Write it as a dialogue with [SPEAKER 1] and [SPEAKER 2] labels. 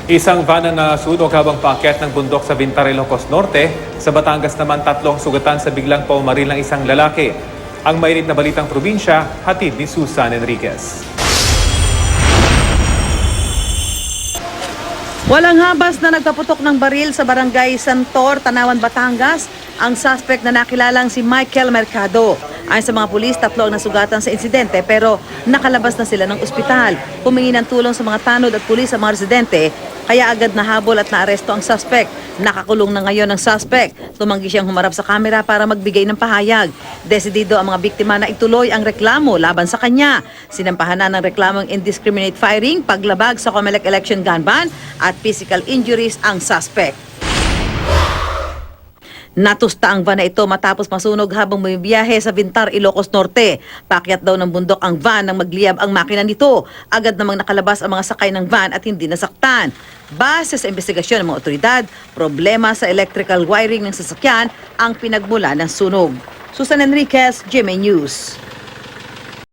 [SPEAKER 1] Isang van na nasunog habang paakyat ng bundok sa Vintar, Ilocos Norte. Sa Batangas naman, 3 sugatan sa biglang paumaril ng isang lalaki. Ang mainit na balitang probinsya, hatid ni Susan Enriquez.
[SPEAKER 2] Walang habas na nagpaputok ng baril sa barangay Santor, Tanawan, Batangas ang suspect na nakilalang si Michael Mercado. Ayon sa mga pulis, 3 ang nasugatan sa insidente pero nakalabas na sila ng ospital. Humingi ng tulong sa mga tanod at pulis sa mga residente, kaya agad nahabol at naaresto ang suspect. Nakakulong na ngayon ang suspect. Tumanggi siyang humarap sa kamera para magbigay ng pahayag. Desidido ang mga biktima na ituloy ang reklamo laban sa kanya. Sinampahan na ng reklamong indiscriminate firing, paglabag sa COMELEC election gun ban at physical injuries ang suspect. Natusta ang van na ito matapos masunog habang bumibiyahe sa Vintar, Ilocos Norte. Paakyat daw ng bundok ang van nang magliyab ang makina nito. Agad namang nakalabas ang mga sakay ng van at hindi nasaktan. Base sa investigasyon ng mga otoridad, problema sa electrical wiring ng sasakyan ang pinagmula ng sunog. Susan Enriquez, GMA News.